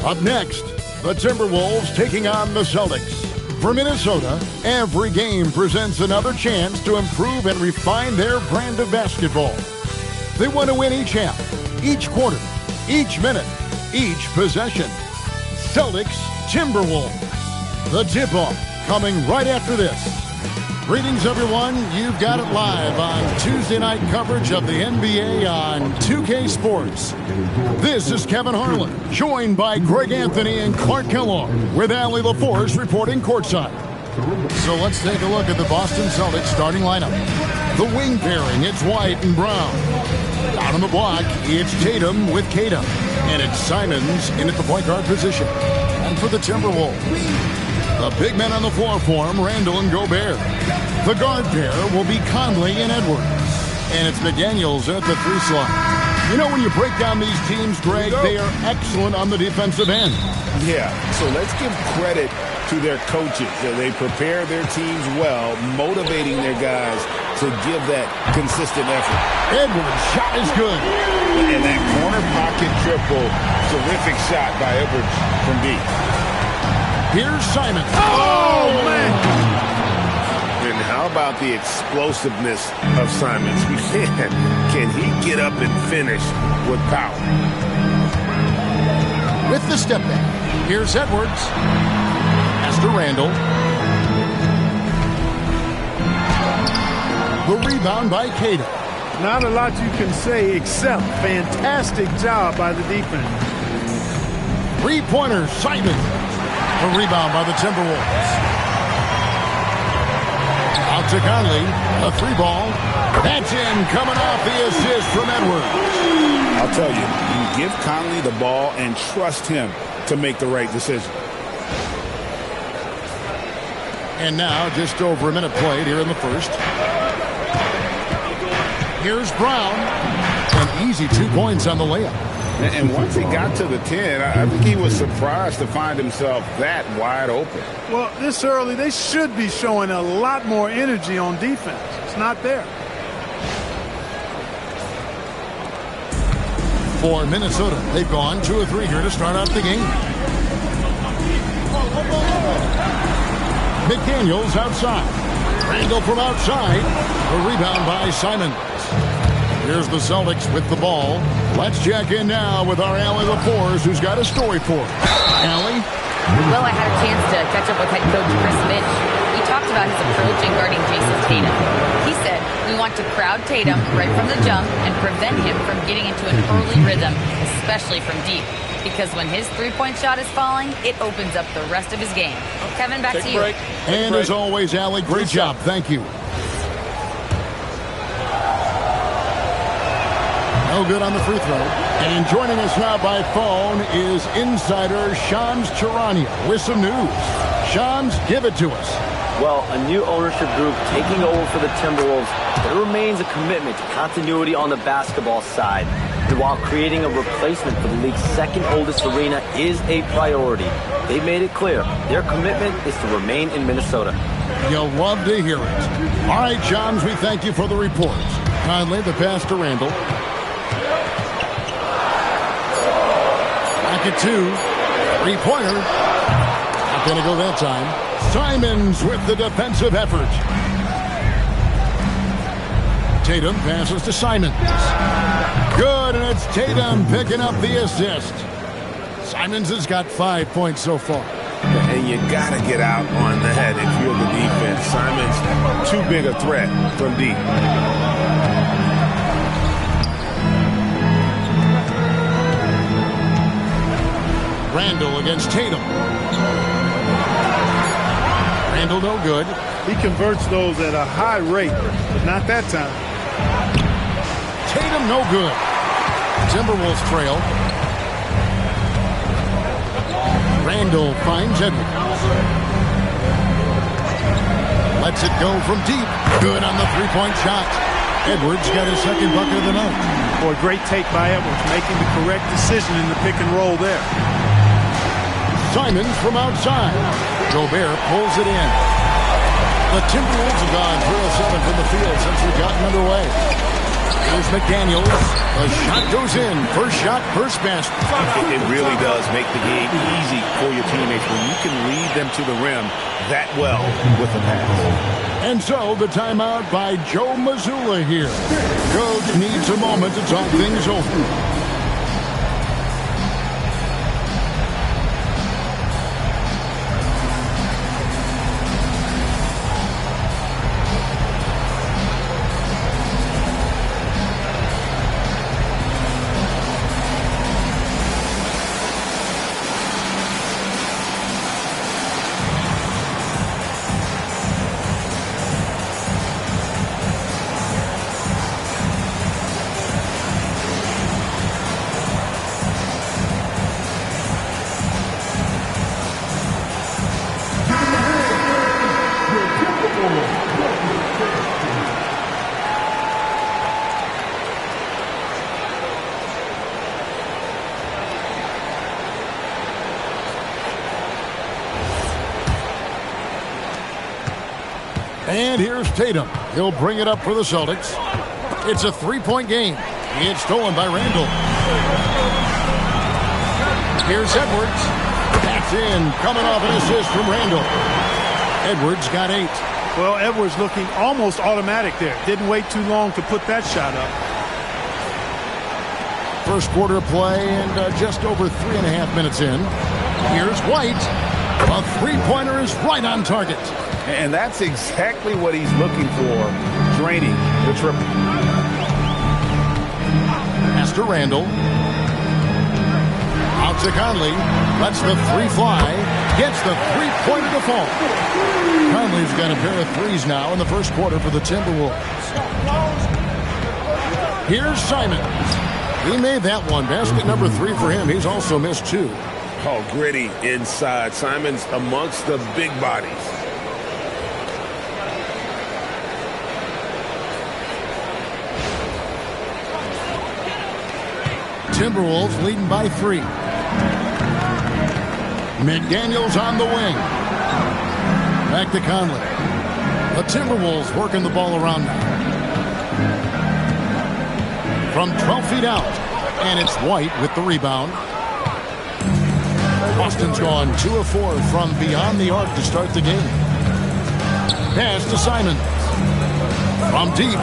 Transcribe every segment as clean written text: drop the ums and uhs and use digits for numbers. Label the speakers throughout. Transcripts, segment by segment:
Speaker 1: Up next, the Timberwolves taking on the Celtics. For Minnesota, every game presents another chance to improve and refine their brand of basketball. They want to win each half, each quarter, each minute, each possession. Celtics Timberwolves. The tip-off coming right after this. Greetings, everyone. You've got it live on Tuesday night coverage of the NBA on 2K Sports. This is Kevin Harlan, joined by Greg Anthony and Clark Kellogg, with Allie LaForce reporting courtside. So let's take a look at the Boston Celtics starting lineup. The wing pairing, it's White and Brown. Out on the block, it's Tatum with Tatum. And it's Simons in at the point guard position. And for the Timberwolves, the big men on the floor for him, Randall and Gobert. The guard pair will be Conley and Edwards. And it's McDaniels at the 3 slot. You know, when you break down these teams, Greg, they are excellent on the defensive end.
Speaker 2: Yeah, so let's give credit to their coaches. They prepare their teams well, motivating their guys to give that consistent effort.
Speaker 1: Edwards' shot is good.
Speaker 2: And that corner pocket triple, terrific shot by Edwards from deep.
Speaker 1: Here's Simon. Oh, man!
Speaker 2: And how about the explosiveness of Simons? Man, can he get up and finish with power?
Speaker 1: With the step back, here's Edwards. Pass to Randall. The rebound by Cato.
Speaker 3: Not a lot you can say except fantastic job by the defense.
Speaker 1: Three-pointer, Simon. A rebound by the Timberwolves. Out to Conley. A 3-ball. That's in, coming off the assist from Edwards.
Speaker 2: I'll tell you give Conley the ball and trust him to make the right decision.
Speaker 1: And now just over a minute played here in the first. Here's Brown. An easy 2 points on the layup.
Speaker 2: And once he got to the 10, I think he was surprised to find himself that wide open.
Speaker 3: Well, this early, they should be showing a lot more energy on defense. It's not there.
Speaker 1: For Minnesota, they've gone 2 of 3 here to start out the game. McDaniels outside. Randall from outside. A rebound by Simons. Here's the Celtics with the ball. Let's check in now with our Allie LaForce, who's got a story for us. Allie?
Speaker 4: Well, I had a chance to catch up with head coach Chris Mitch. He talked about his approach in guarding Jason Tatum. He said, we want to crowd Tatum right from the jump and prevent him from getting into an early rhythm, especially from deep. Because when his three-point shot is falling, it opens up the rest of his game. Kevin, back to you.
Speaker 1: And as always, Allie, great job. Thank you. No good on the free throw. And joining us now by phone is insider Shams Charania with some news. Shams, give it to us.
Speaker 5: Well, a new ownership group taking over for the Timberwolves. There remains a commitment to continuity on the basketball side. And while creating a replacement for the league's second oldest arena is a priority, they made it clear their commitment is to remain in Minnesota.
Speaker 1: You'll love to hear it. All right, Shams, we thank you for the report. Conley, the pass to Randall. Back at 2. Three-pointer. Not going to go that time. Simons with the defensive effort. Tatum passes to Simons. Good, and it's Tatum picking up the assist. Simons has got 5 points so far.
Speaker 2: And you got to get out on the head if you're the defense. Simons, too big a threat from deep.
Speaker 1: Randall against Tatum. Randall no good.
Speaker 3: He converts those at a high rate, but not that time.
Speaker 1: Tatum no good. Timberwolves trail. Randall finds Edwards. Lets it go from deep. Good on the three-point shot. Edwards got his second bucket of the night.
Speaker 3: Boy, great take by Edwards, making the correct decision in the pick and roll there.
Speaker 1: Simons from outside. Gobert pulls it in. The Timberwolves have gone 3 of 7 from the field since we've gotten underway. Here's McDaniels. The shot goes in. First shot, first basket.
Speaker 2: It really does make the game easy for your teammates when you can lead them to the rim that well with the pass.
Speaker 1: And so the timeout by Joe Mazzulla here. Coach needs a moment to talk things over. And here's Tatum. He'll bring it up for the Celtics. It's a three-point game. It's stolen by Randall. Here's Edwards. That's in. Coming off an assist from Randall. Edwards got 8.
Speaker 3: Well, Edwards looking almost automatic there. Didn't wait too long to put that shot up.
Speaker 1: First quarter play and just over 3.5 minutes in. Here's White. A three-pointer is right on target.
Speaker 2: And that's exactly what he's looking for, draining the triple.
Speaker 1: Pass to Randall. Out to Conley. Lets the three fly. Gets the three-pointer to fall. Conley's got a pair of threes now in the first quarter for the Timberwolves. Here's Simon. He made that one. Basket number 3 for him. He's also missed 2.
Speaker 2: Oh, gritty inside. Simon's amongst the big bodies.
Speaker 1: Timberwolves leading by 3. McDaniels on the wing. Back to Conley. The Timberwolves working the ball around now. From 12 feet out. And it's White with the rebound. Boston's gone 2 of 4 from beyond the arc to start the game. Pass to Simon. From deep.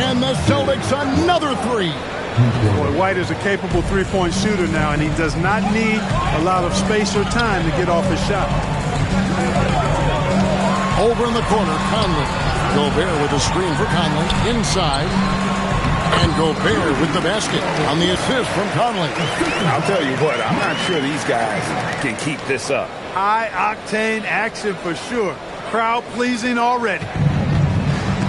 Speaker 1: And the Celtics another 3.
Speaker 3: Boy, White is a capable three-point shooter now, and he does not need a lot of space or time to get off his shot.
Speaker 1: Over in the corner, Conley. Gobert with a screen for Conley. Inside. And Gobert with the basket on the assist from Conley.
Speaker 2: I'll tell you what, I'm not sure these guys can keep this up.
Speaker 3: High-octane action for sure. Crowd-pleasing already.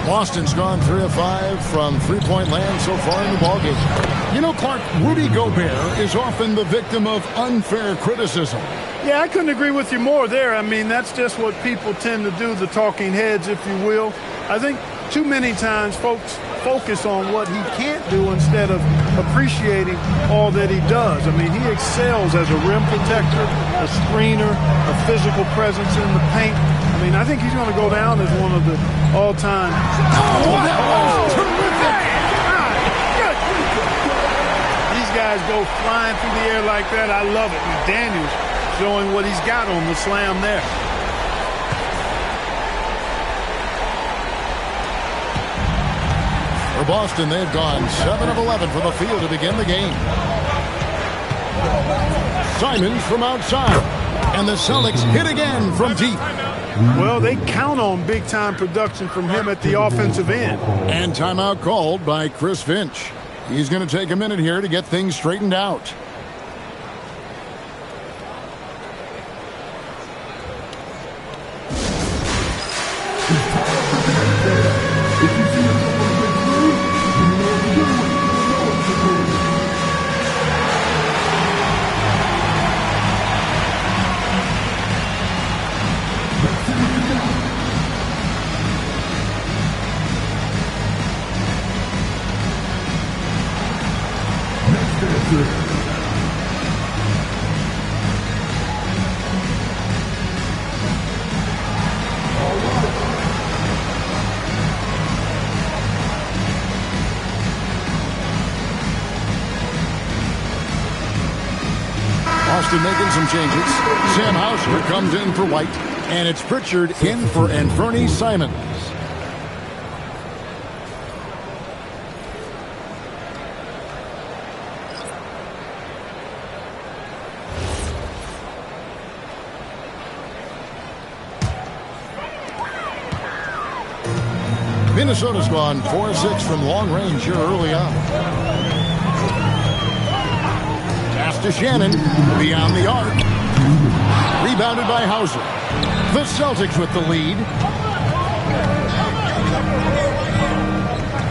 Speaker 1: Boston's gone 3 of 5 from three-point land so far in the ballgame. You know, Clark, Rudy Gobert is often the victim of unfair criticism.
Speaker 3: Yeah, I couldn't agree with you more there. I mean, that's just what people tend to do, the talking heads, if you will. I think too many times folks focus on what he can't do instead of appreciating all that he does. I mean, he excels as a rim protector, a screener, a physical presence in the paint. I mean, I think he's going to go down as one of the all-time.
Speaker 1: Oh, that was terrific!
Speaker 3: These guys go flying through the air like that. I love it. And Daniels showing what he's got on the slam there.
Speaker 1: For Boston, they've gone 7 of 11 from the field to begin the game. Simons from outside. And the Celtics hit again from deep.
Speaker 3: Well, they count on big-time production from him at the offensive end.
Speaker 1: And timeout called by Chris Finch. He's going to take a minute here to get things straightened out. suggested making some changes. Sam Hausner comes in for White, and it's Pritchard in for Anfernee Simons. Minnesota's gone 4-6 from long range here early on. Pass to Shannon, beyond the arc. Rebounded by Hauser. The Celtics with the lead.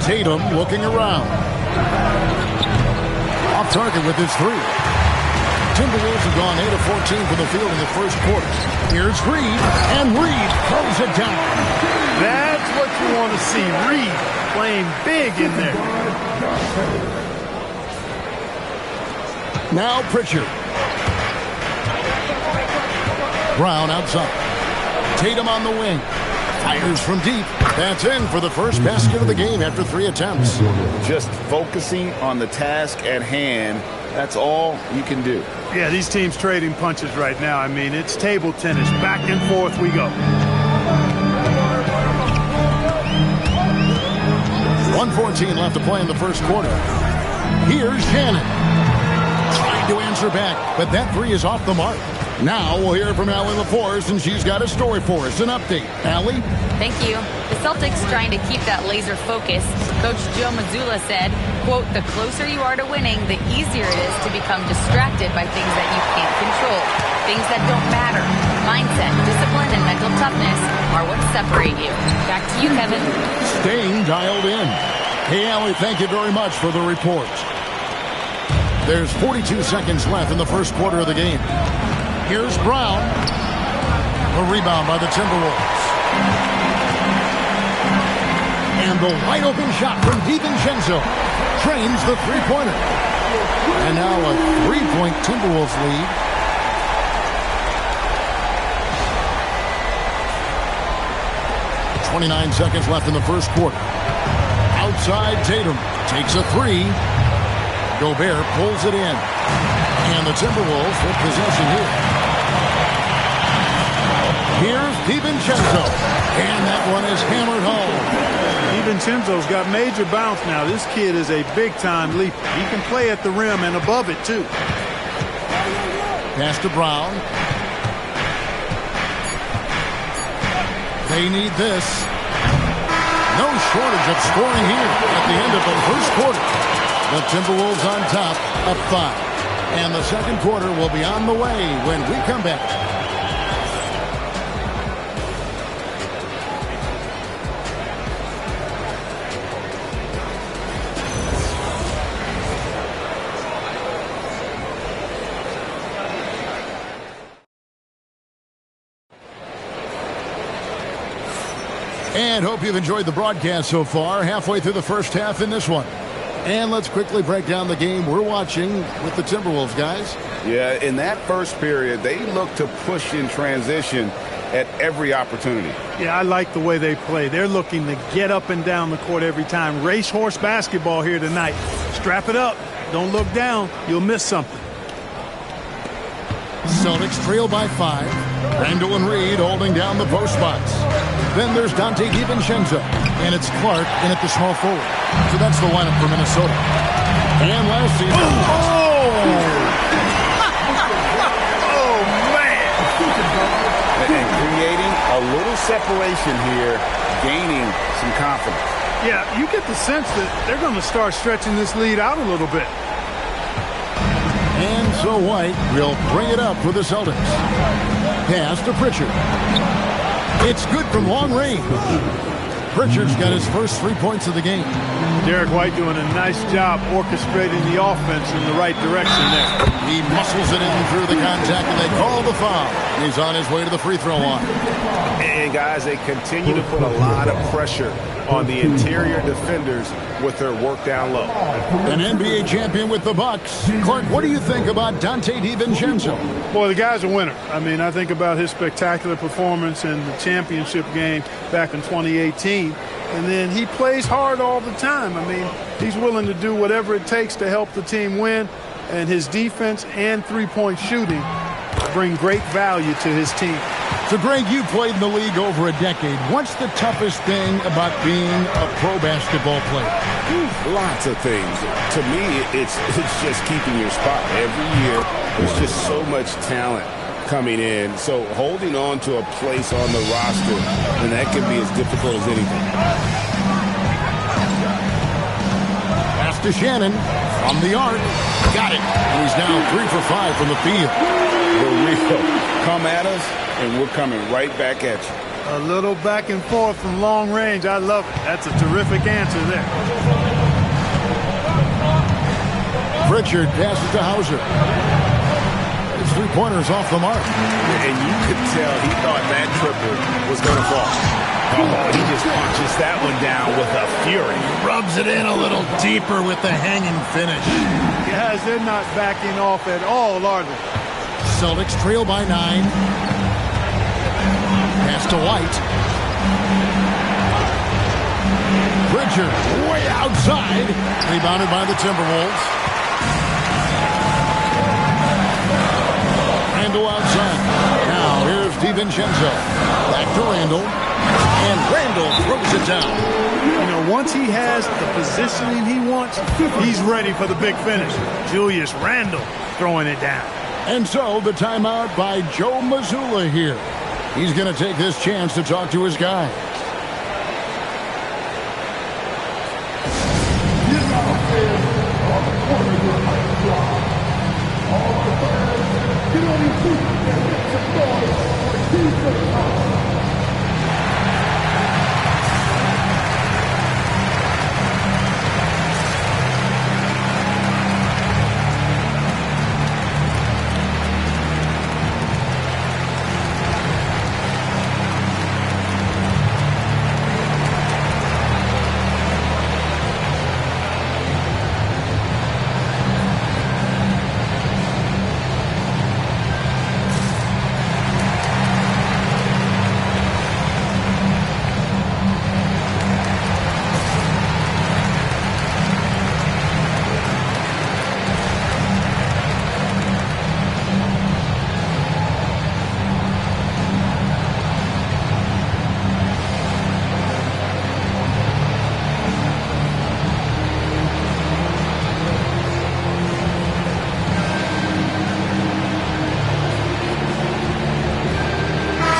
Speaker 1: Tatum looking around. Off target with his three. Timberwolves have gone 8 of 14 from the field in the first quarter. Here's Reed, and Reed throws it down.
Speaker 3: That's what you want to see. Reed playing big in there.
Speaker 1: Now Pritchard. Brown outside. Tatum on the wing. Fires from deep. That's in for the first basket of the game after 3 attempts.
Speaker 2: Just focusing on the task at hand. That's all you can do.
Speaker 3: Yeah, these teams trading punches right now. I mean, it's table tennis. Back and forth we go.
Speaker 1: 1:14 left to play in the first quarter. Here's Shannon. Trying to answer back, but that three is off the mark. Now we'll hear from Allie LaForce, and she's got a story for us. An update. Allie?
Speaker 4: Thank you. The Celtics trying to keep that laser focus. Coach Joe Mazzulla said, quote, "The closer you are to winning, the easier it is to become distracted by things that you can't control. Things that don't matter. Mindset, discipline, and mental toughness are what separate you." Back to you, Kevin.
Speaker 1: Staying dialed in. Hey, Allie, thank you very much for the report. There's 42 seconds left in the first quarter of the game. Here's Brown. A rebound by the Timberwolves. And the wide open shot from DiVincenzo drains the three-pointer. And now a 3-point Timberwolves lead. .29 seconds left in the first quarter. Outside, Tatum takes a three. Gobert pulls it in. And the Timberwolves with possession here. Here's DiVincenzo. And that one is hammered home.
Speaker 3: DiVincenzo's got major bounce now. This kid is a big-time leaper. He can play at the rim and above it, too.
Speaker 1: Pass to Brown. They need this. No shortage of scoring here at the end of the first quarter. The Timberwolves on top, up 5. And the second quarter will be on the way when we come back. And hope you've enjoyed the broadcast so far. Halfway through the first half in this one. And let's quickly break down the game we're watching with the Timberwolves, guys.
Speaker 2: Yeah, in that first period, they looked to push in transition at every opportunity.
Speaker 3: Yeah, I like the way they play. They're looking to get up and down the court every time. Racehorse basketball here tonight. Strap it up. Don't look down. You'll miss something.
Speaker 1: Celtics trail by 5. Randall and Reed holding down the post spots. Then there's Dante DiVincenzo. And it's Clark in at the small forward. So that's the lineup for Minnesota. And last season...
Speaker 3: Oh, man!
Speaker 2: And creating a little separation here, gaining some confidence.
Speaker 3: Yeah, you get the sense that they're going to start stretching this lead out a little bit.
Speaker 1: And so White will bring it up for the Celtics. Pass to Pritchard. It's good from long range. Pritchard's got his first 3 points of the game.
Speaker 3: Derek White doing a nice job orchestrating the offense in the right direction there.
Speaker 1: He muscles it in through the contact, and they call the foul. He's on his way to the free throw line.
Speaker 2: And, guys, they continue to put a lot of pressure on the interior defenders with their work down low.
Speaker 1: An NBA champion with the Bucks. Clark, what do you think about Dante DiVincenzo?
Speaker 3: Boy, the guy's a winner. I mean, I think about his spectacular performance in the championship game back in 2018. And then he plays hard all the time. I mean, he's willing to do whatever it takes to help the team win. and his defense and three-point shooting bring great value to his team.
Speaker 1: So, Greg, you played in the league over a decade. What's the toughest thing about being a pro basketball player?
Speaker 2: Lots of things. To me, it's just keeping your spot. Every year, there's just so much talent coming in. So holding on to a place on the roster, and that can be as difficult as anything.
Speaker 1: Pass to Shannon from the arc. Got it. And he's now 3 for 5 from the field.
Speaker 2: For real. Come at us, and we're coming right back at you.
Speaker 3: A little back and forth from long range. I love it. That's a terrific answer there.
Speaker 1: Pritchard passes to Hauser. His three-pointers off the mark.
Speaker 2: And you could tell he thought that triple was going to fall. Oh, he just punches that one down with a fury.
Speaker 1: Rubs it in a little deeper with the hanging finish.
Speaker 3: Guys, they're not backing off at all, are they?
Speaker 1: Celtics trail by 9. Pass to White. Pritchard way outside. Rebounded by the Timberwolves. Randall outside. Now here's DiVincenzo. Back to Randall. And Randall throws it down.
Speaker 3: You know, once he has the positioning he wants, he's ready for the big finish. Julius Randle throwing it down.
Speaker 1: And so the timeout by Joe Mazzulla here. He's going to take this chance to talk to his guys.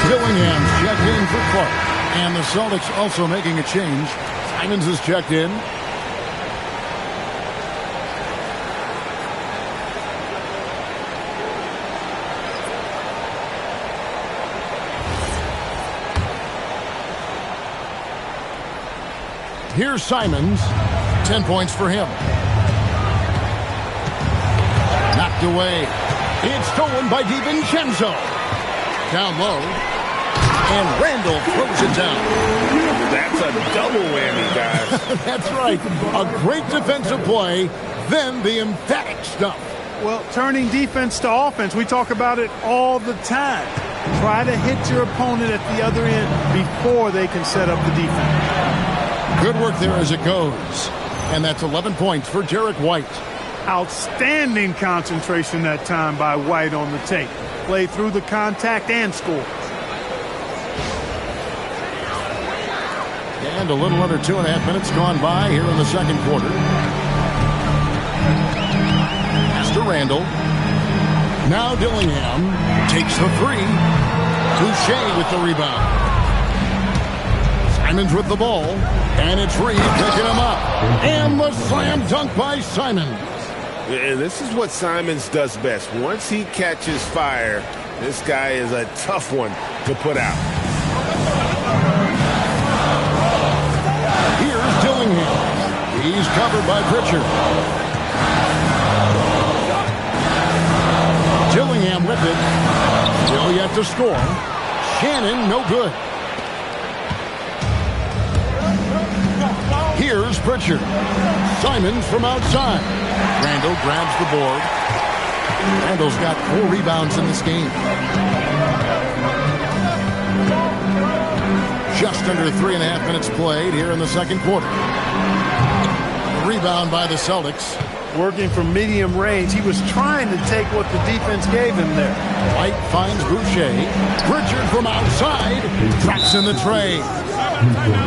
Speaker 1: Willingham's checked in for Clark. And the Celtics also making a change. Simons is checked in. Here's Simons. 10 points for him. Knocked away. It's stolen by DiVincenzo. Down low. And Randall throws it down.
Speaker 2: That's a double whammy, guys.
Speaker 1: That's right. A great defensive play, then the emphatic stuff.
Speaker 3: Well, turning defense to offense, we talk about it all the time. Try to hit your opponent at the other end before they can set up the defense.
Speaker 1: Good work there as it goes. And that's 11 points for Derek White.
Speaker 3: Outstanding concentration that time by White on the tape. Played through the contact and scored.
Speaker 1: And a little under 2.5 minutes gone by here in the second quarter. Pass to Randall. Now Dillingham takes the three. Boucher with the rebound. Simons with the ball. And it's Reed picking him up. And the slam dunk by Simons.
Speaker 2: And this is what Simons does best. Once he catches fire, this guy is a tough one to put out.
Speaker 1: Here's Dillingham. He's covered by Pritchard. Dillingham with it. Still yet to score. Shannon, no good. Here's Pritchard. Simons from outside. Randall grabs the board. Randall's got 4 rebounds in this game. Just under 3.5 minutes played here in the second quarter. The rebound by the Celtics.
Speaker 3: working from medium range. He was trying to take what the defense gave him there.
Speaker 1: White finds Boucher. Pritchard from outside tracks in the tray.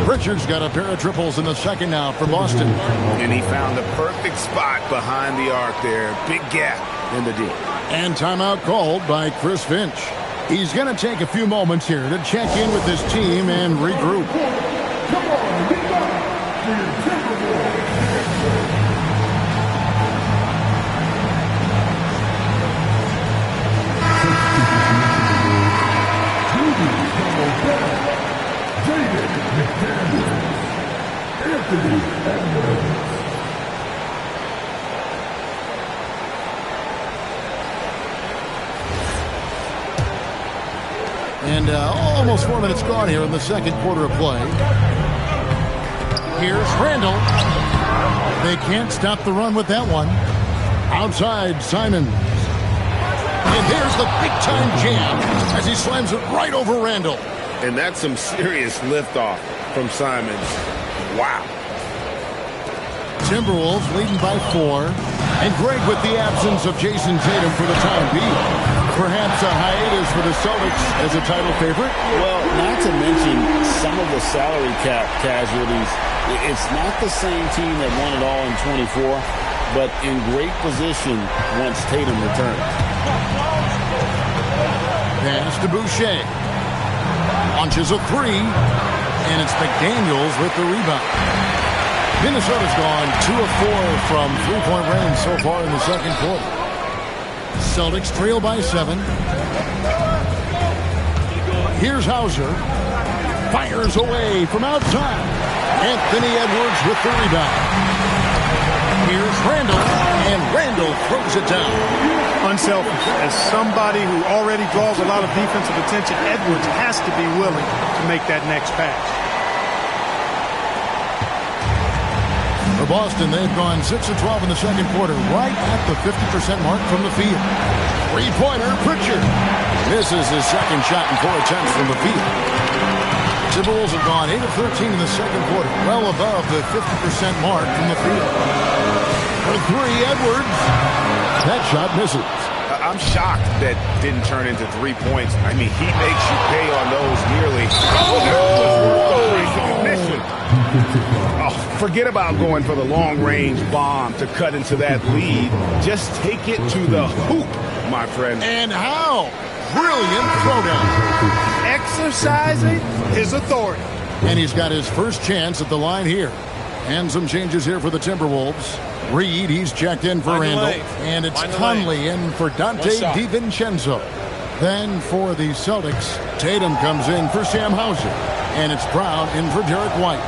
Speaker 1: Pritchard's got a pair of triples in the second now for Boston.
Speaker 2: And he found the perfect spot behind the arc there. Big gap in the D.
Speaker 1: And timeout called by Chris Finch. He's going to take a few moments here to check in with his team and regroup. And almost 4 minutes gone here in the second quarter of play. Here's Randall. They can't stop the run with that one. Outside, Simons. And there's the big-time jam as he slams it right over Randall.
Speaker 2: And that's some serious liftoff from Simons. Wow.
Speaker 1: Timberwolves leading by 4. And Greg with the absence of Jason Tatum for the time being. Perhaps a hiatus for the Celtics as a title favorite?
Speaker 2: Well, not to mention some of the salary cap casualties. It's not the same team that won it all in 24, but in great position once Tatum returns.
Speaker 1: Pass to Boucher. Launches a 3, and it's McDaniels with the rebound. Minnesota's gone 2 of 4 from three-point range so far in the second quarter. Celtics trail by 7. Here's Hauser. Fires away from outside. Anthony Edwards with the rebound. Here's Randall, and Randall throws it down.
Speaker 3: Unselfish. As somebody who already draws a lot of defensive attention, Edwards has to be willing to make that next pass.
Speaker 1: For Boston, they've gone 6 of 12 in the second quarter, right at the 50% mark from the field. Three-pointer, Pritchard. Misses his second shot in 4 attempts from the field. Timberwolves have gone 8 of 13 in the second quarter, well above the 50% mark from the field. For 3, Edwards. That shot misses.
Speaker 2: I'm shocked that didn't turn into 3 points. I mean, he makes you pay on those nearly. Oh, forget about going for the long-range bomb to cut into that lead. Just take it to the hoop, my friend.
Speaker 1: And how? Brilliant throwdown.
Speaker 3: Exercising his authority.
Speaker 1: And he's got his first chance at the line here. And some changes here for the Timberwolves. Reed, he's checked in for Randall. And it's Conley in for Dante DiVincenzo. Then for the Celtics, Tatum comes in for Sam Hauser. And it's Brown in for Derek White.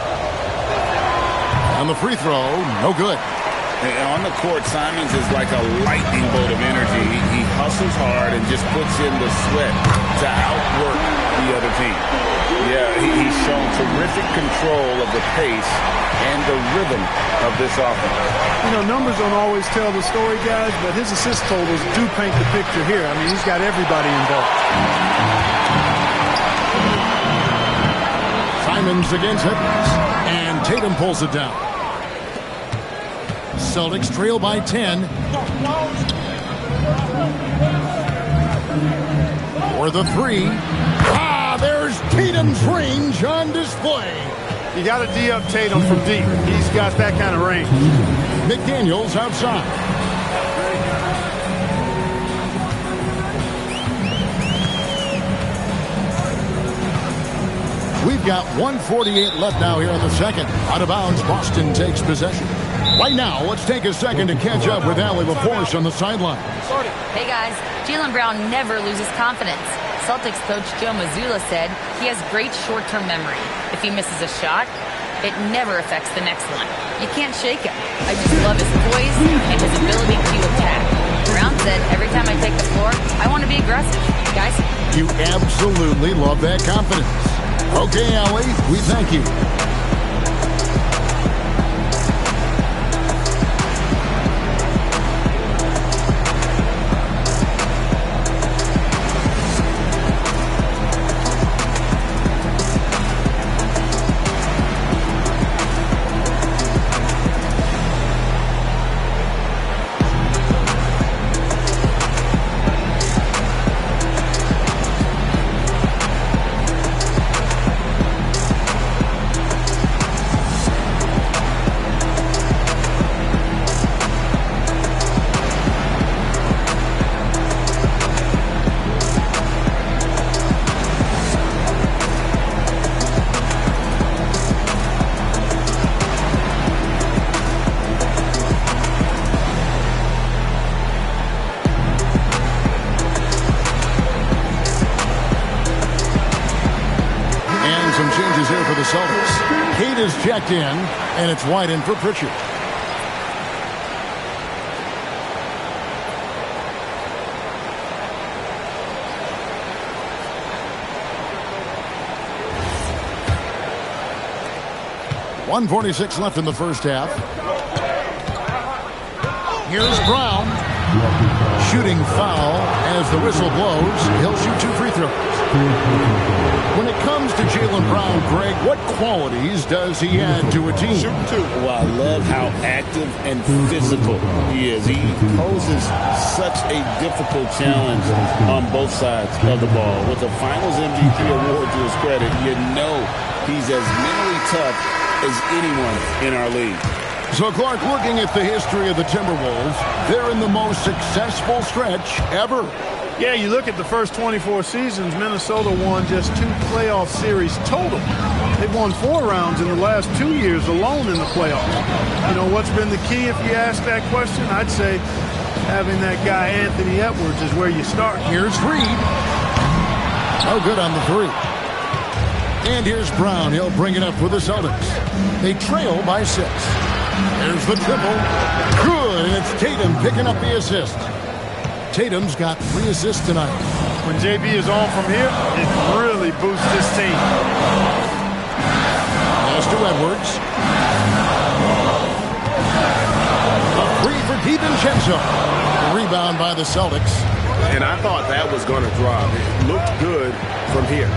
Speaker 1: On the free throw, no good.
Speaker 2: And on the court, Simons is like a lightning bolt of energy. He hustles hard and just puts in the sweat to outwork the other team. Yeah, he's shown terrific control of the pace and the rhythm of this offense.
Speaker 3: You know, numbers don't always tell the story, guys, but his assist totals do paint the picture here. I mean, he's got everybody involved.
Speaker 1: Simons against Edwards, and Tatum pulls it down. Celtics trail by 10. For the 3. There's Tatum's range on display.
Speaker 3: You got to D up Tatum from deep. He's got that kind of range.
Speaker 1: McDaniels outside. We've got 1:48 left now here in the second. Out of bounds, Boston takes possession. Right now, let's take a second to catch up with Allie LaForce on the sideline.
Speaker 4: Hey guys, Jaylen Brown never loses confidence. Celtics coach Joe Mazzulla said he has great short-term memory. If he misses a shot, it never affects the next one. You can't shake him. I just love his poise and his ability to attack. Brown said, every time I take the floor, I want to be aggressive. Guys?
Speaker 1: You absolutely love that confidence. Okay, Allie, we thank you. checked in, and it's wide in for Pritchard. .146 left in the first half. Here's Brown. Shooting foul as the whistle blows. He'll shoot 2 free throws. When it comes to Jaylen Brown, Greg, what qualities does he add to a team?
Speaker 2: Well, I love how active and physical he is. He poses such a difficult challenge on both sides of the ball. With the Finals MVP award to his credit, you know he's as mentally tough as anyone in our league.
Speaker 1: So, Clark, looking at the history of the Timberwolves, they're in the most successful stretch ever.
Speaker 3: Yeah, you look at the first 24 seasons, Minnesota won just 2 playoff series total. They've won 4 rounds in the last 2 years alone in the playoffs. You know, what's been the key if you ask that question? I'd say having that guy Anthony Edwards is where you start.
Speaker 1: Here's Reed. Oh, good on the 3. And here's Brown. He'll bring it up with the Celtics. They trail by 6. There's the triple. Good, and it's Tatum picking up the assist. Tatum's got 3 assists tonight.
Speaker 3: When JB is on from here, it really boosts this team.
Speaker 1: Pass to Edwards. A 3 for DiVincenzo. Rebound by the Celtics.
Speaker 2: And I thought that was going to drop. It looked good from here.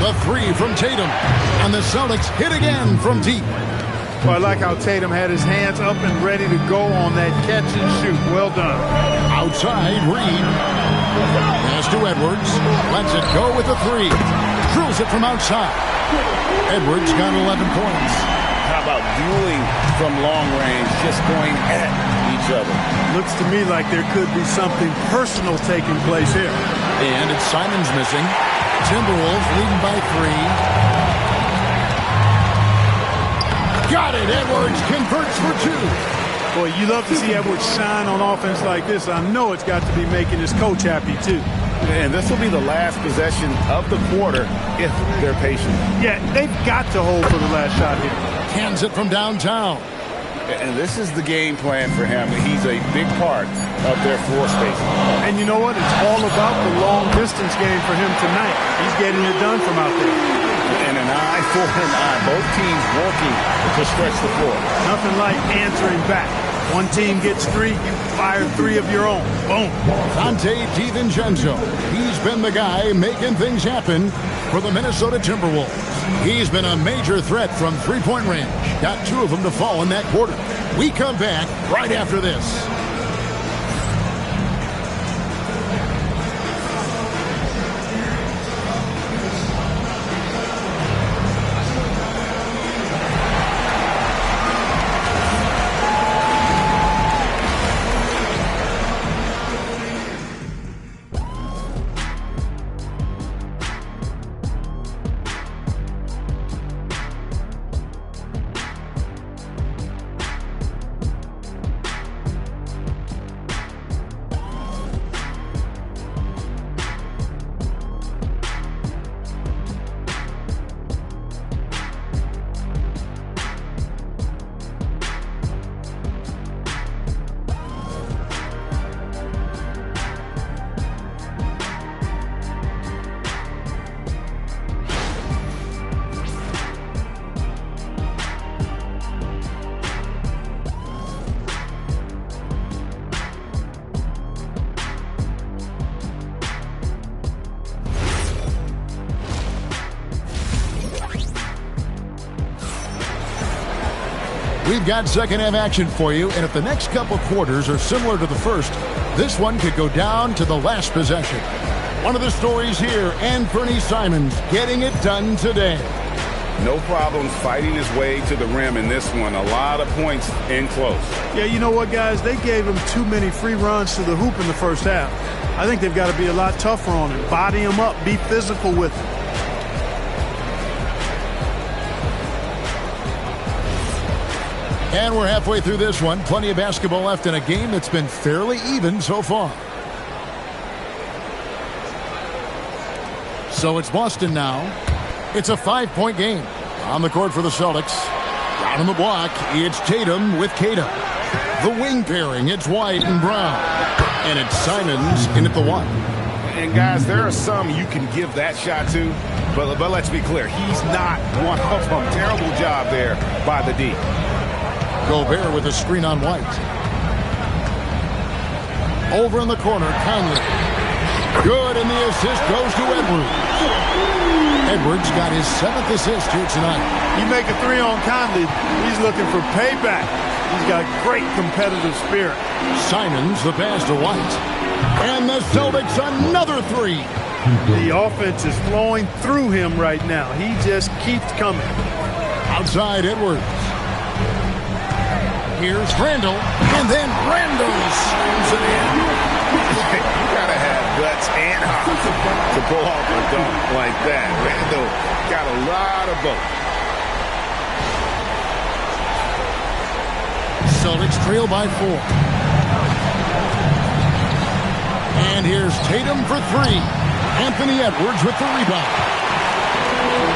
Speaker 1: The 3 from Tatum. And the Celtics hit again from deep.
Speaker 3: Well, I like how Tatum had his hands up and ready to go on that catch and shoot. Well done.
Speaker 1: Outside, Reed. Pass to Edwards. Lets it go with a 3. Drills it from outside. Edwards got 11 points.
Speaker 2: How about dueling from long range, just going at each other?
Speaker 3: Looks to me like there could be something personal taking place here.
Speaker 1: And it's Simons missing. Timberwolves leading by 3. Got it. Edwards converts for 2.
Speaker 3: Boy, you love to see Edwards shine on offense like this. I know it's got to be making his coach happy, too.
Speaker 2: And this will be the last possession of the quarter if they're patient.
Speaker 3: Yeah, they've got to hold for the last shot here.
Speaker 1: Hands it from downtown.
Speaker 2: And this is the game plan for him. He's a big part of their floor space.
Speaker 3: And you know what? It's all about the long-distance game for him tonight. He's getting it done from out there.
Speaker 2: And an eye for an eye. Both teams working to stretch the floor.
Speaker 3: Nothing like answering back. One team gets 3, you fire 3 of your own. Boom.
Speaker 1: Dante DiVincenzo. He's been the guy making things happen for the Minnesota Timberwolves. He's been a major threat from three-point range. Got 2 of them to fall in that quarter. We come back right after this. We've got second half action for you, and if the next couple quarters are similar to the first, this one could go down to the last possession. One of the stories here, Anthony Simons getting it done today.
Speaker 2: No problems fighting his way to the rim in this one. A lot of points in close.
Speaker 3: Yeah, you know what, guys? They gave him too many free runs to the hoop in the first half. I think they've got to be a lot tougher on him. Body him up. Be physical with him.
Speaker 1: And we're halfway through this one. Plenty of basketball left in a game that's been fairly even so far. So it's Boston now. It's a 5-point game. On the court for the Celtics. Down on the block, it's Tatum with Kata. The wing pairing, it's White and Brown. And it's Simons in at the 1.
Speaker 2: And guys, there are some you can give that shot to, but let's be clear, he's not one of them. Terrible job there by the D.
Speaker 1: Gobert with a screen on White. Over in the corner, Conley. Good, and the assist goes to Edwards. Edwards got his 7th assist here tonight.
Speaker 3: You make a 3 on Conley, he's looking for payback. He's got great competitive spirit.
Speaker 1: Simons, the pass to White. And the Celtics another 3.
Speaker 3: The offense is flowing through him right now. He just keeps coming.
Speaker 1: Outside Edwards. Here's Randall, and then Randall slams it in.
Speaker 2: You gotta have guts and heart to pull off a dunk like that. Randall got a lot of both.
Speaker 1: Celtics trail by 4. And here's Tatum for 3. Anthony Edwards with the rebound.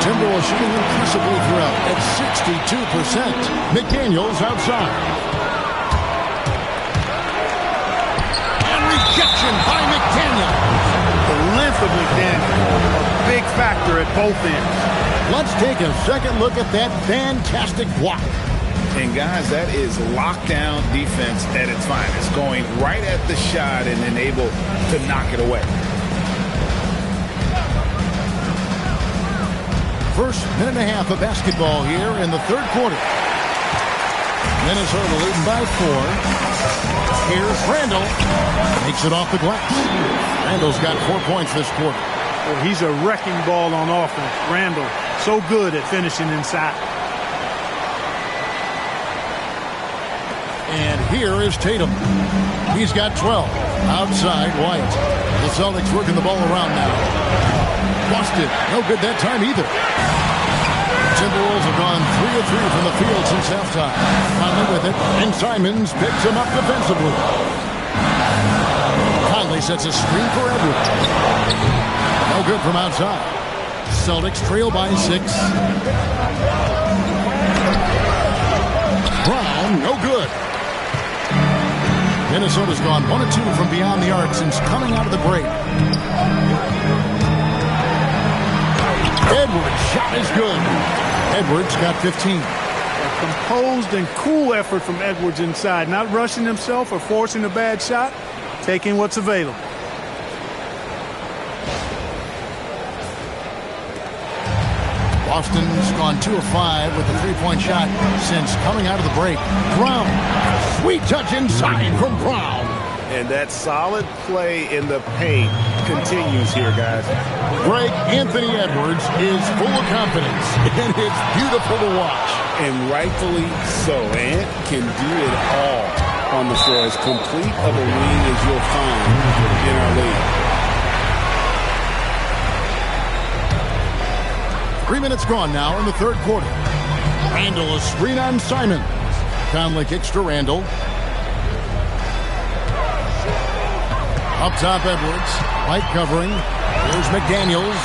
Speaker 1: Timberwolves shooting impressively throughout at 62%. McDaniels outside. And rejection by McDaniels.
Speaker 3: The length of McDaniels, a big factor at both ends.
Speaker 1: Let's take a second look at that fantastic block.
Speaker 2: And guys, that is lockdown defense at its finest. Going right at the shot and then able to knock it away.
Speaker 1: First minute and a half of basketball here in the third quarter. Minnesota leading by 4. Here's Randall. Makes it off the glass. Randall's got 4 points this quarter.
Speaker 3: Well, he's a wrecking ball on offense. Randall, so good at finishing inside.
Speaker 1: And here is Tatum. He's got 12. Outside White. The Celtics working the ball around now. Lost it. No good that time either. Timberwolves have gone 3 of 3 from the field since halftime. Conley with it, and Simons picks him up defensively. Conley sets a screen for Edwards. No good from outside. Celtics trail by 6. Brown, no good. Minnesota's gone 1 of 2 from beyond the arc since coming out of the break. Edwards' shot is good. Edwards got 15.
Speaker 3: A composed and cool effort from Edwards inside. Not rushing himself or forcing a bad shot. Taking what's available.
Speaker 1: Boston's gone 2 of 5 with a 3-point shot since coming out of the break. Brown. Sweet touch inside from Brown.
Speaker 2: And that solid play in the paint continues here, guys.
Speaker 1: Greg, Anthony Edwards is full of confidence, and it's beautiful to watch.
Speaker 2: And rightfully so. Ant can do it all on the floor. As complete of a wing as you'll find in our league.
Speaker 1: 3 minutes gone now in the third quarter. Randall a screen on Simons. Conley kicks to Randall. Up top, Edwards. White covering. Here's McDaniels.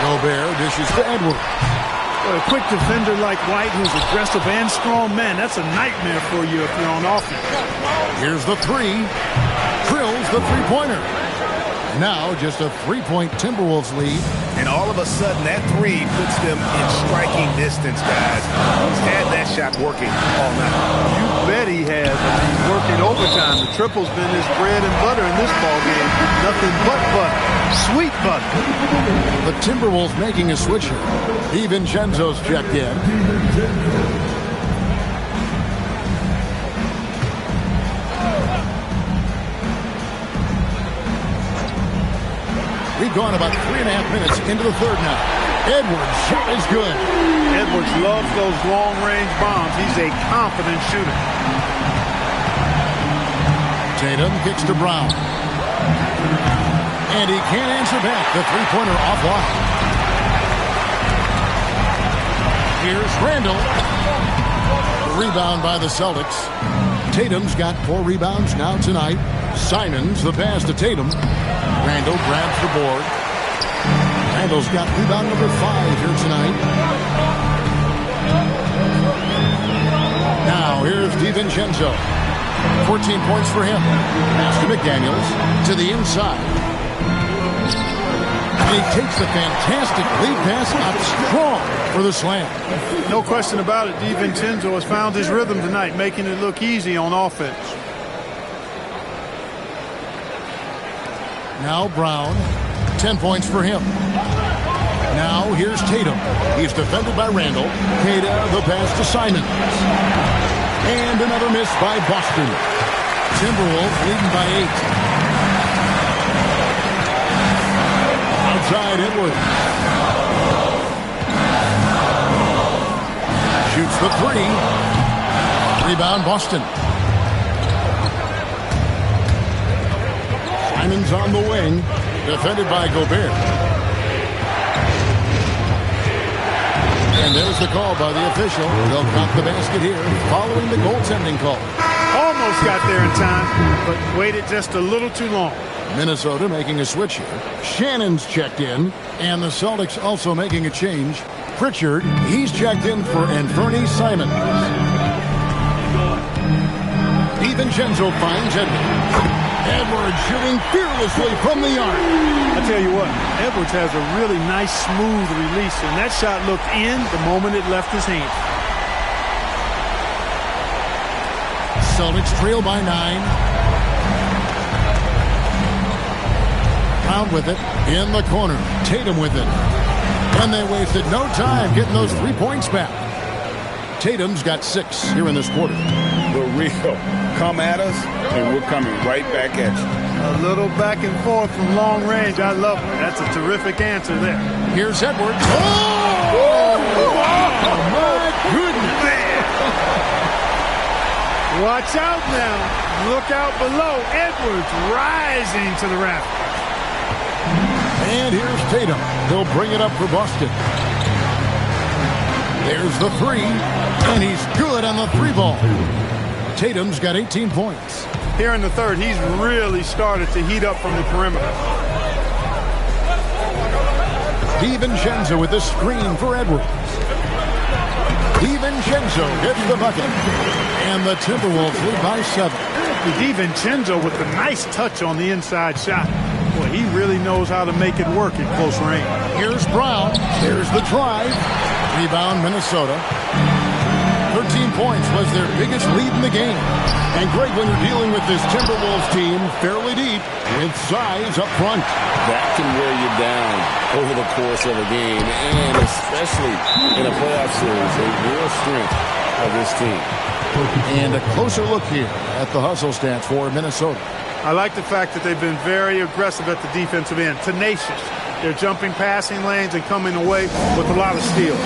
Speaker 1: Gobert dishes to Edwards.
Speaker 3: Well, a quick defender like White, who's aggressive and strong, man, that's a nightmare for you if you're on offense.
Speaker 1: Here's the 3. Drills the three-pointer. Now just a 3-point Timberwolves lead.
Speaker 2: And all of a sudden, that 3 puts them in striking distance, guys. He's had that shot working all night.
Speaker 3: You bet he has. He's working overtime. The triple's been his bread and butter in this ball game. Nothing but butter. Sweet butter.
Speaker 1: The Timberwolves making a switch here. DiVincenzo's checked in. We've gone about 3.5 minutes into the third now. Edwards' shot is good.
Speaker 3: Edwards loves those long-range bombs. He's a confident shooter.
Speaker 1: Tatum kicks to Brown. And he can't answer back. The three-pointer offline. Here's Randall. Rebound by the Celtics. Tatum's got 4 rebounds now tonight. Simons, the pass to Tatum. Randall grabs the board. Randall's got rebound number 5 here tonight. DiVincenzo. 14 points for him. Pass to McDaniels to the inside. And he takes the fantastic lead pass out strong for the slam.
Speaker 3: No question about it. DiVincenzo has found his rhythm tonight, making it look easy on offense.
Speaker 1: Now Brown. 10 points for him. Now here's Tatum. He's defended by Randall. Queta, the pass to Simons. And another miss by Boston. Timberwolves leading by 8. Outside Edwards. Shoots the 3. Rebound Boston. Simons on the wing. Defended by Gobert. And there's the call by the official. They'll count the basket here following the goaltending call.
Speaker 3: Almost got there in time, but waited just a little too long.
Speaker 1: Minnesota making a switch here. Shannon's checked in, and the Celtics also making a change. Pritchard, he's checked in for Anthony Simons. DiVincenzo finds Edwards. Edwards shooting fearlessly from the arc.
Speaker 3: I tell you what, Edwards has a really nice, smooth release, and that shot looked in the moment it left his hand.
Speaker 1: Celtics trail by 9. Brown with it in the corner. Tatum with it. And they wasted no time getting those 3 points back. Tatum's got 6 here in this quarter.
Speaker 2: The real come at us, and we're coming right back at you.
Speaker 3: A little back and forth from long range. I love it. That's a terrific answer there.
Speaker 1: Here's Edwards. Oh, my goodness.
Speaker 3: Watch out now. Look out below. Edwards rising to the rafters.
Speaker 1: And here's Tatum. He'll bring it up for Boston. There's the 3, and he's good on the 3 ball. Tatum's got 18 points.
Speaker 3: Here in the third, he's really started to heat up from the perimeter.
Speaker 1: DiVincenzo with the screen for Edwards. DiVincenzo gets the bucket. And the Timberwolves lead by 7.
Speaker 3: DiVincenzo with the nice touch on the inside shot. Boy, he really knows how to make it work at close range.
Speaker 1: Here's Brown. Here's the drive. Rebound Minnesota. 13 points was their biggest lead in the game. And great when you're dealing with this Timberwolves team fairly deep with size up front.
Speaker 2: That can wear you down over the course of a game, and especially in a playoff series, a real strength of this team.
Speaker 1: And a closer look here at the hustle stats for Minnesota.
Speaker 3: I like the fact that they've been very aggressive at the defensive end, tenacious. They're jumping passing lanes and coming away with a lot of steals.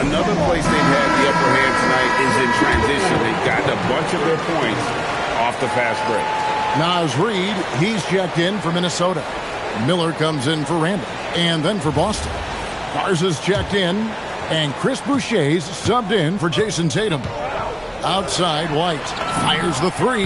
Speaker 2: Another place they've had the upper hand tonight is in transition. They've gotten a bunch of their points off the fast break.
Speaker 1: Naz Reid, he's checked in for Minnesota. Miller comes in for Randall, and then for Boston. Garza's checked in, and Chris Boucher's subbed in for Jason Tatum. Outside, White fires the 3.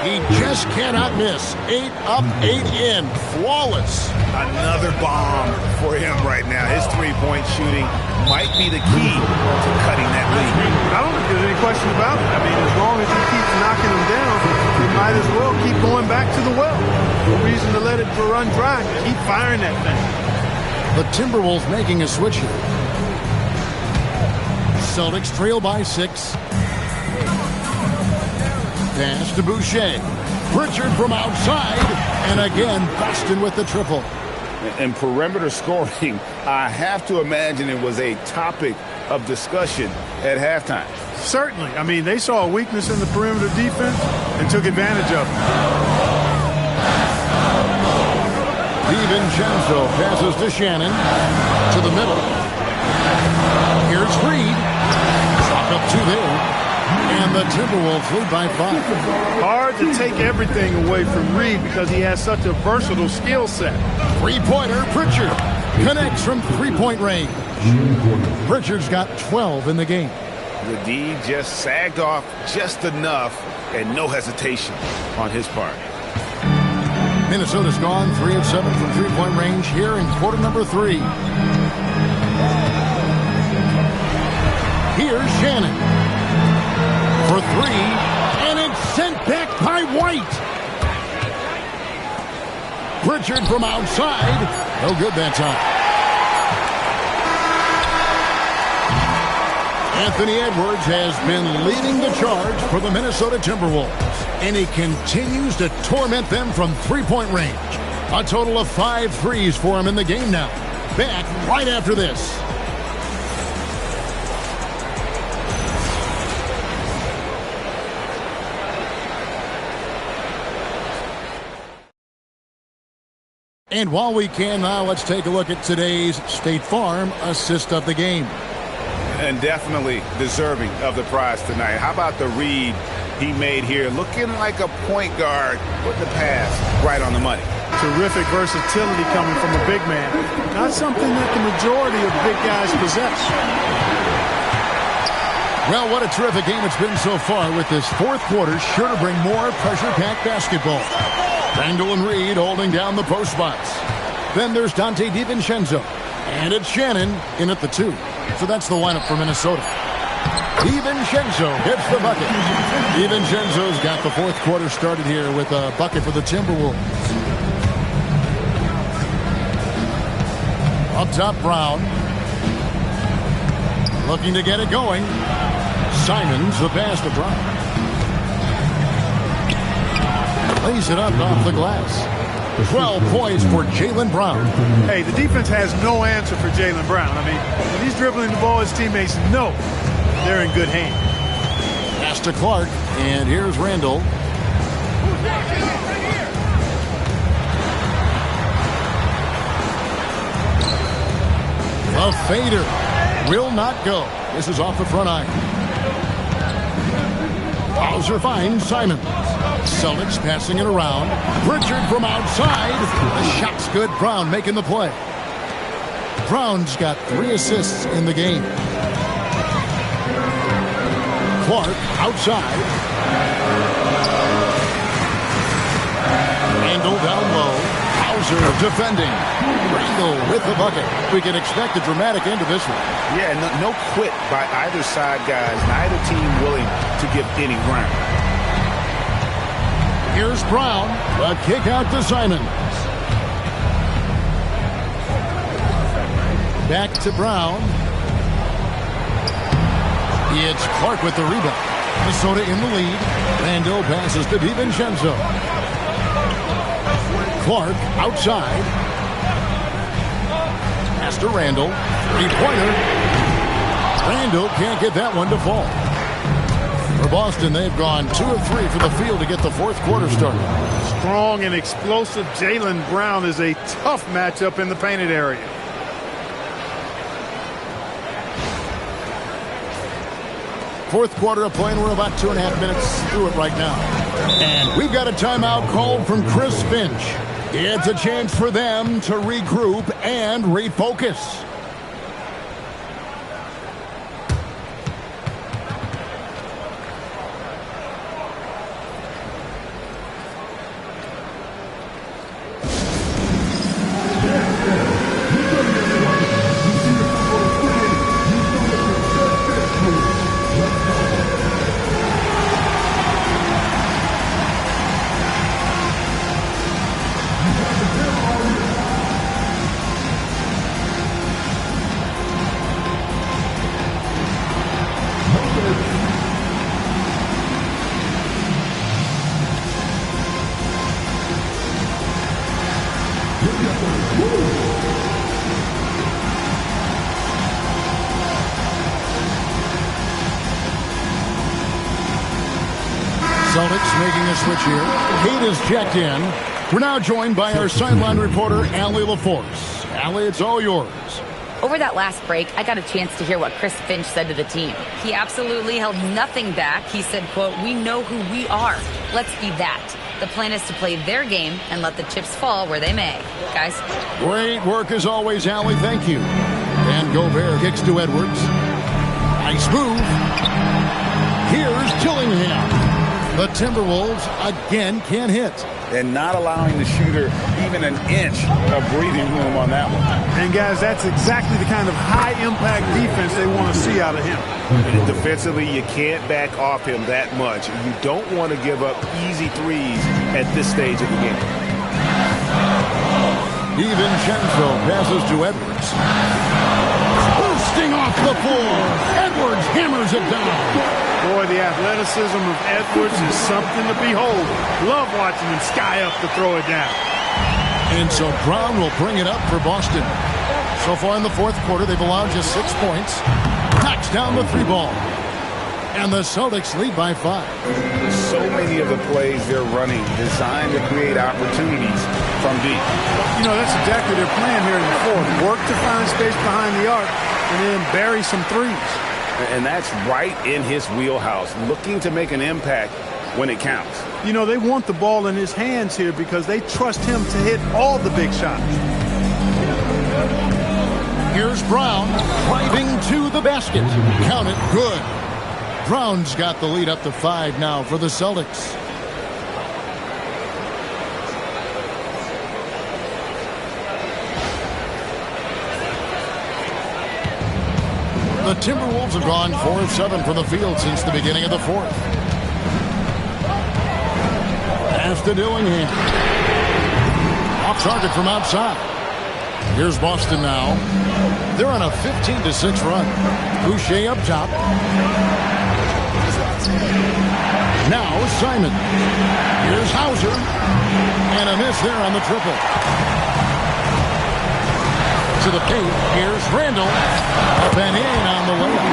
Speaker 1: He just cannot miss. 8 up, 8 in. Flawless.
Speaker 6: Another bomb for him right now. His three-point shooting might be the key to cutting that lead.
Speaker 3: I don't think there's any question about it. I mean, as long as he keeps knocking them down, he might as well keep going back to the well. No reason to let it run dry. Keep firing that thing.
Speaker 1: The Timberwolves making a switch here. Celtics trail by 6. Pass to Boucher. Pritchard from outside. And again, Boston with the triple.
Speaker 2: And perimeter scoring, I have to imagine it was a topic of discussion at halftime.
Speaker 3: Certainly. I mean, they saw a weakness in the perimeter defense and took advantage of it.
Speaker 1: DiVincenzo passes to Shannon. To the middle. Here's Reid. Clock up 2 there. And the Timberwolves lead by 5.
Speaker 3: Hard to take everything away from Reid because he has such a versatile skill set.
Speaker 1: 3-pointer, Pritchard connects from 3-point range. Pritchard's got 12 in the game.
Speaker 2: The D just sagged off just enough, and no hesitation on his part.
Speaker 1: Minnesota's gone 3 of 7 from 3-point range here in quarter number 3. Here's Shannon. For 3, Pritchard from outside. No good that time. Anthony Edwards has been leading the charge for the Minnesota Timberwolves, and he continues to torment them from three-point range. A total of 5 threes for him in the game now. Back right after this. And while we can now, let's take a look at today's State Farm assist of the game.
Speaker 6: And definitely deserving of the prize tonight. How about the read he made here? Looking like a point guard, putting the pass right on the money.
Speaker 3: Terrific versatility coming from a big man. Not something that the majority of big guys possess.
Speaker 1: Well, what a terrific game it's been so far, with this fourth quarter sure to bring more pressure-packed basketball. Randall and Reed holding down the post spots. Then there's Dante DiVincenzo. And it's Shannon in at the 2. So that's the lineup for Minnesota. DiVincenzo gets the bucket. DiVincenzo's got the fourth quarter started here with a bucket for the Timberwolves. Up top, Brown. Looking to get it going. Simons the pass to Brown. Lays it up off the glass. 12 points for Jaylen Brown.
Speaker 3: Hey, the defense has no answer for Jaylen Brown. I mean, when he's dribbling the ball, his teammates know they're in good hands.
Speaker 1: Pass to Clark, and here's Randall. The fader will not go. This is off the front iron. Hauser finds Simons. Celtics passing it around. Pritchard from outside. The shot's good. Brown making the play. Brown's got 3 assists in the game. Clark outside. Randall down low. Hauser defending. Randall with the bucket. We can expect a dramatic end to this one.
Speaker 6: Yeah, no quit by either side, guys. Neither team willing to give any ground.
Speaker 1: Here's Brown. A kick out to Simons. Back to Brown. It's Clark with the rebound. Minnesota in the lead. Randall passes to DiVincenzo. Clark outside. Pass to Randall. 3-pointer. Randall can't get that one to fall. For Boston, they've gone 2 of 3 from the field to get the fourth quarter started.
Speaker 3: Strong and explosive Jaylen Brown is a tough matchup in the painted area.
Speaker 1: Fourth quarter of play, and we're about 2.5 minutes through it right now. And we've got a timeout called from Chris Finch. It's a chance for them to regroup and refocus. Celtics making a switch here. Kate is checked in. We're now joined by our sideline reporter, Allie LaForce. Allie, it's all yours.
Speaker 4: Over that last break, I got a chance to hear what Chris Finch said to the team. He absolutely held nothing back. He said, quote, "We know who we are. Let's be that. The plan is to play their game and let the chips fall where they may." Guys.
Speaker 1: Great work as always, Allie. Thank you. And Gobert kicks to Edwards. Nice move. Here's Dillingham. The Timberwolves again can't hit.
Speaker 6: And not allowing the shooter even an inch of breathing room on that one.
Speaker 3: And, guys, that's exactly the kind of high-impact defense they want to see out of him.
Speaker 6: And defensively, you can't back off him that much. You don't want to give up easy threes at this stage of the game.
Speaker 1: DiVincenzo passes to Edwards. Bursting off the floor. Edwards hammers it down.
Speaker 3: Boy, the athleticism of Edwards is something to behold. Love watching him sky up to throw it down.
Speaker 1: And so Brown will bring it up for Boston. So far in the fourth quarter, they've allowed just 6 points. Knocks down the 3 ball. And the Celtics lead by 5.
Speaker 6: So many of the plays they're running designed to create opportunities from deep.
Speaker 3: You know, that's exactly their plan here in the fourth. Work to find space behind the arc and then bury some threes.
Speaker 6: And that's right in his wheelhouse, looking to make an impact when it counts.
Speaker 3: You know, they want the ball in his hands here because they trust him to hit all the big shots.
Speaker 1: Here's Brown driving to the basket. Count it, good. Brown's got the lead up to 5 now for the Celtics. The Timberwolves have gone 4 of 7 from the field since the beginning of the fourth. Pass to Dillingham. Off target from outside. Here's Boston now. They're on a 15-6 run. Boucher up top. Now Simon. Here's Hauser. And a miss there on the triple. To the paint. Here's Randall. Up and in on the layup.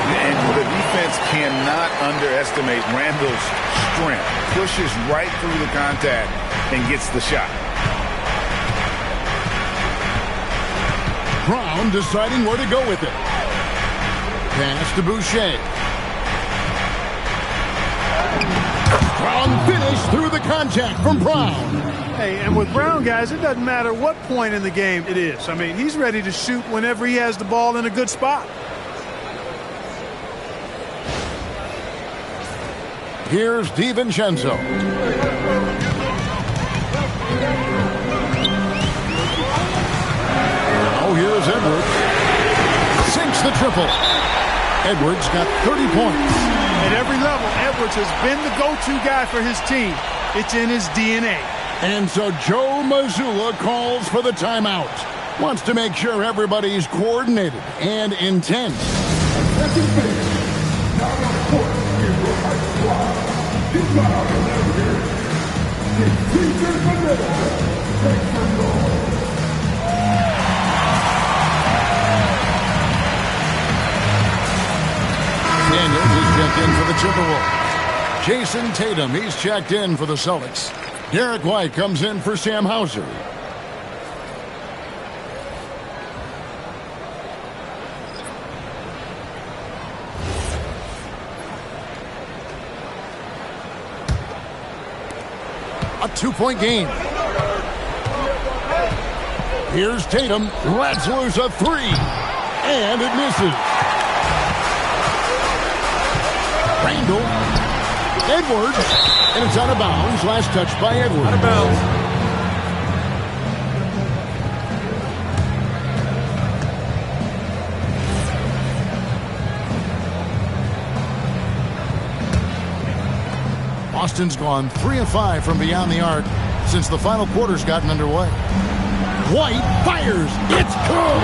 Speaker 6: And the defense cannot underestimate Randall's strength. Pushes right through the contact and gets the shot.
Speaker 1: Brown deciding where to go with it. Pass to Boucher. Strong finish through the contact from Brown.
Speaker 3: Hey, and with Brown, guys, it doesn't matter what point in the game it is. I mean, he's ready to shoot whenever he has the ball in a good spot.
Speaker 1: Here's DiVincenzo. Oh, here's Edwards. Sinks the triple. Edwards got 30 points.
Speaker 3: At every level, Edwards has been the go-to guy for his team. It's in his DNA.
Speaker 1: And so Joe Mazzulla calls for the timeout. Wants to make sure everybody's coordinated and intent. Daniels is checked in for the Timberwolves. Jason Tatum, he's checked in for the Celtics. Derek White comes in for Sam Hauser. A 2-point game. Here's Tatum. Lets loose a 3. And it misses. Randall. Edwards. And it's out of bounds. Last touch by Edwards.
Speaker 3: Out of bounds.
Speaker 1: Boston's gone 3 of 5 from beyond the arc since the final quarter's gotten underway. White fires. It's good.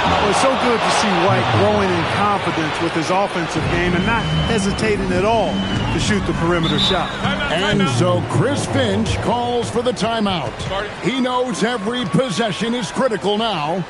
Speaker 3: Well, it's so good to see White growing in confidence with his offensive game and not hesitating at all to shoot the perimeter shot.
Speaker 1: And so Chris Finch calls for the timeout. He knows every possession is critical now.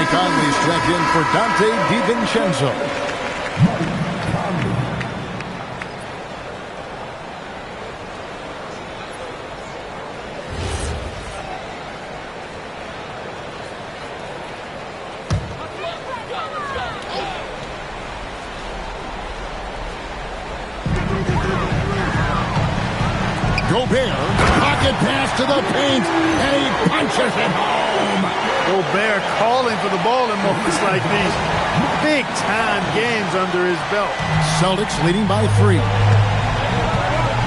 Speaker 1: Conley's checked in for Dante DiVincenzo. Gobert, pocket pass to the paint, and he punches it home.
Speaker 3: Gobert calling for the ball in moments like these. Big-time games under his belt.
Speaker 1: Celtics leading by 3.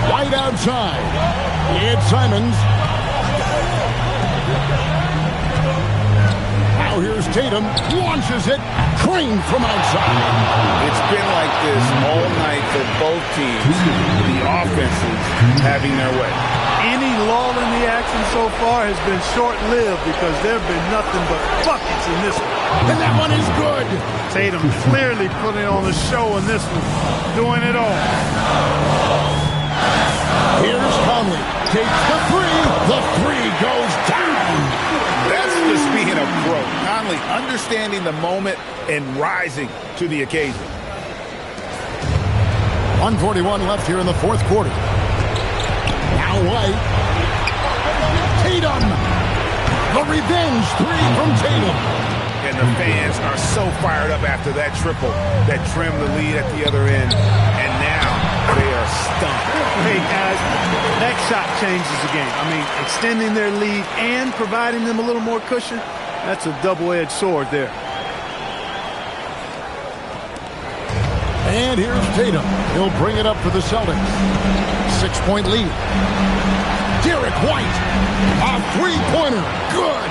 Speaker 1: Right outside. It's Simons. Now here's Tatum. Launches it. Cream from outside.
Speaker 2: It's been like this all night for both teams. The offenses having their way.
Speaker 3: Any lull in the action so far has been short-lived because there have been nothing but buckets in this one.
Speaker 1: And that one is good.
Speaker 3: Tatum clearly putting on the show in this one, doing it all.
Speaker 1: Here's Conley. Takes the 3. The 3 goes down.
Speaker 2: That's just being a pro. Conley understanding the moment and rising to the occasion.
Speaker 1: 1:41 left here in the fourth quarter. Now White. Tatum. The revenge 3 from Tatum.
Speaker 2: And the fans are so fired up after that triple that trimmed the lead at the other end. And now they are stunned.
Speaker 3: Hey, guys, that shot changes the game. I mean, extending their lead and providing them a little more cushion, that's a double-edged sword there.
Speaker 1: And here's Tatum. He'll bring it up for the Celtics. 6-point lead. Derek White. A 3-pointer. Good.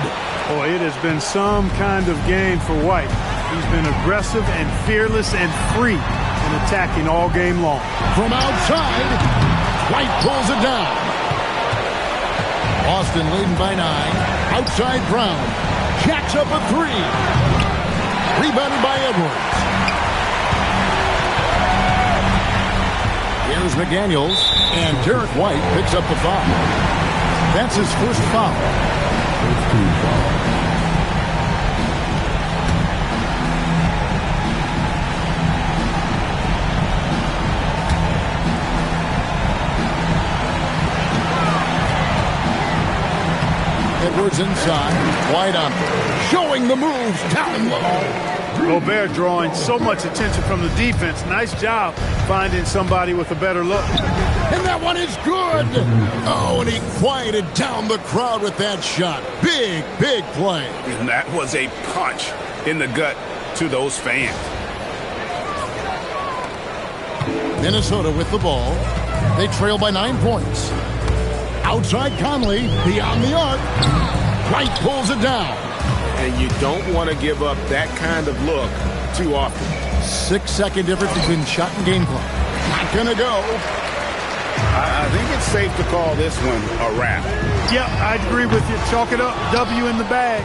Speaker 3: Boy, it has been some kind of game for White. He's been aggressive and fearless and free in attacking all game long.
Speaker 1: From outside, White pulls it down. Boston leading by 9. Outside Brown. Jacks up a 3. Rebounded by Edwards. Here's McDaniels, and Derek White picks up the foul. That's his first foul. Edwards inside, White on, showing the moves down low.
Speaker 3: Gobert drawing so much attention from the defense. Nice job finding somebody with a better look.
Speaker 1: And that one is good. Oh, and he quieted down the crowd with that shot. Big, big play.
Speaker 2: And that was a punch in the gut to those fans.
Speaker 1: Minnesota with the ball. They trail by 9 points. Outside Conley, beyond the arc. White pulls it down.
Speaker 2: And you don't want to give up that kind of look too often.
Speaker 1: 6-second difference between shot and game clock. Not gonna go.
Speaker 2: I think it's safe to call this one a wrap.
Speaker 3: Yep, I agree with you. Chalk it up. W in the bag.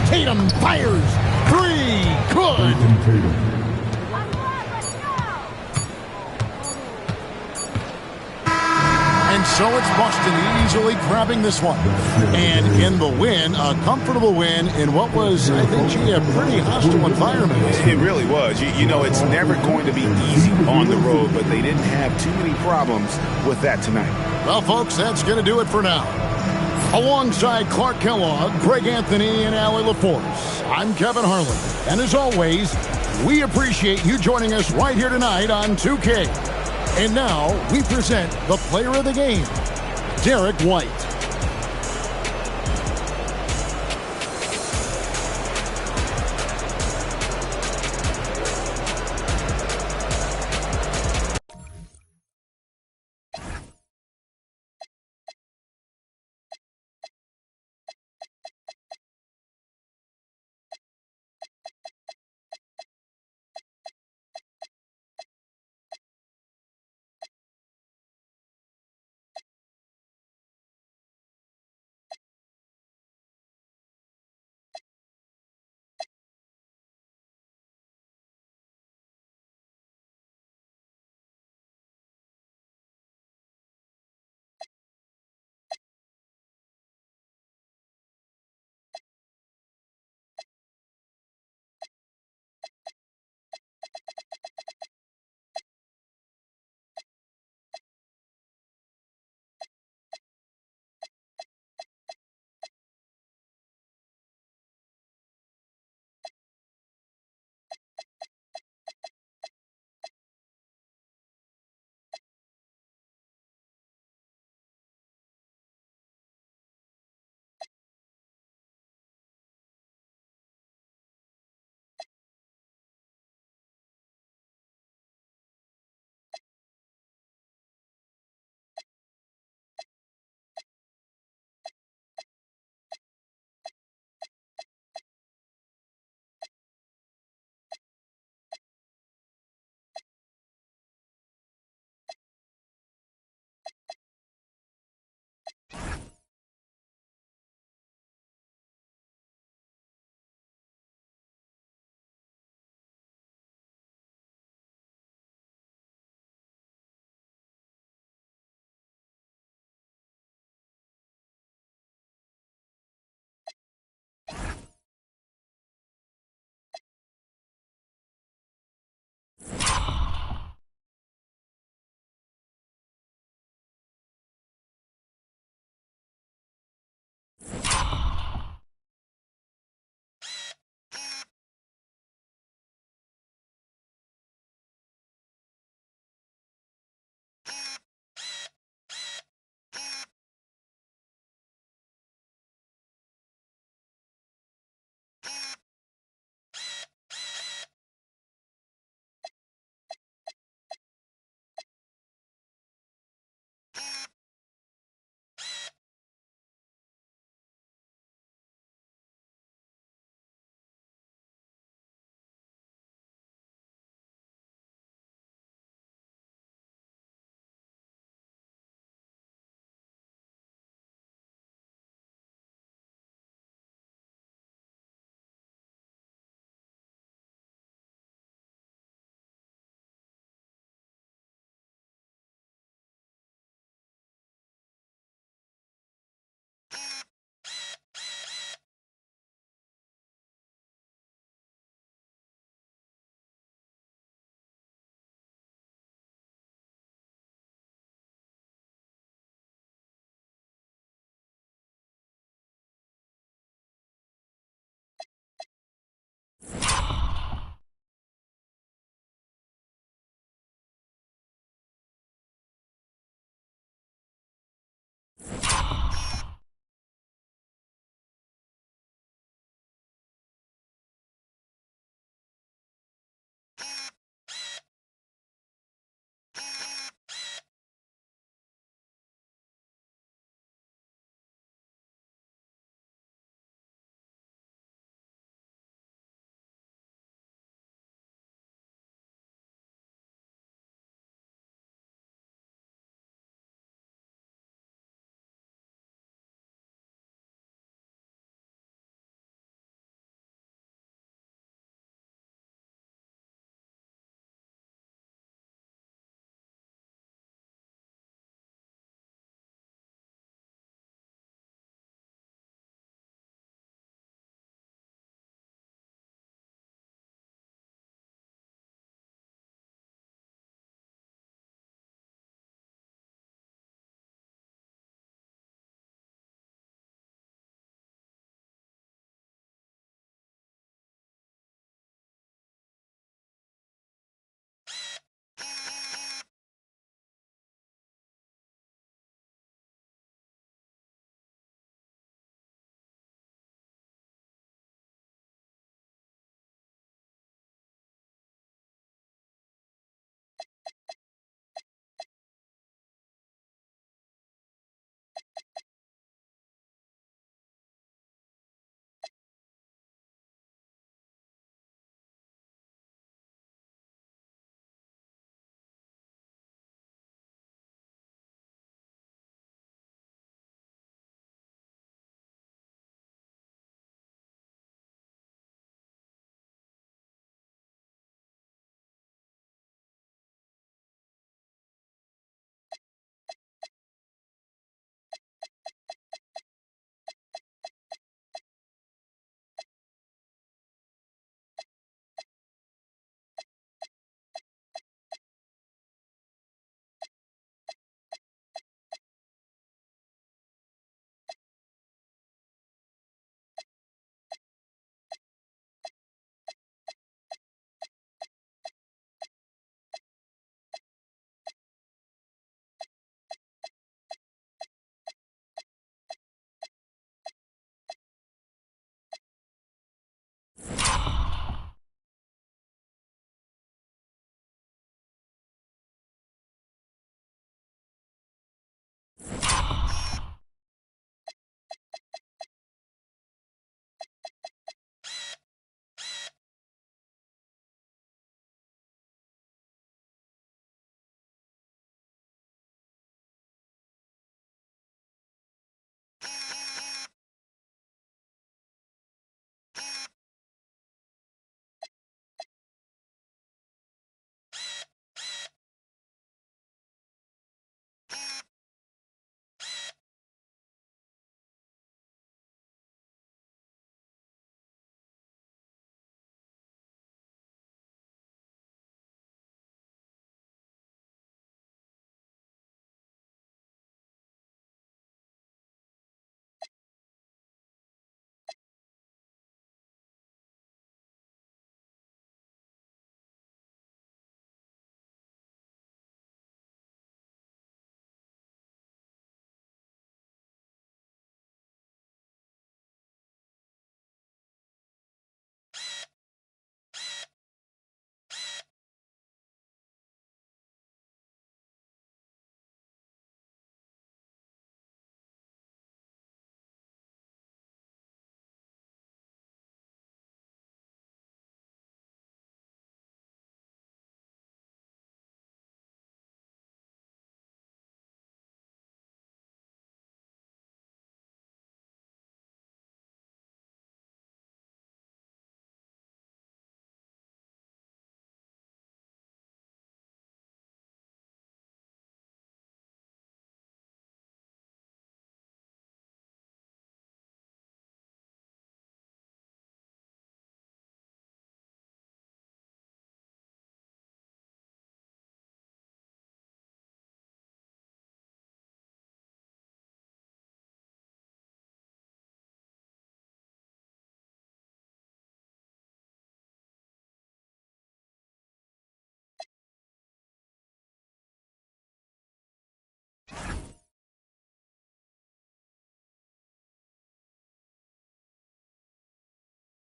Speaker 1: Tatum fires. 3. Good. And so it's Boston easily grabbing this one. And in the win, a comfortable win in what was, I think, a pretty hostile environment.
Speaker 2: It really was. You know, it's never going to be easy on the road, but they didn't have too many problems with that tonight.
Speaker 1: Well, folks, that's going to do it for now. Alongside Clark Kellogg, Greg Anthony, and Allie LaForce, I'm Kevin Harlan. And as always, we appreciate you joining us right here tonight on 2K. And now we present the player of the game, Derek White.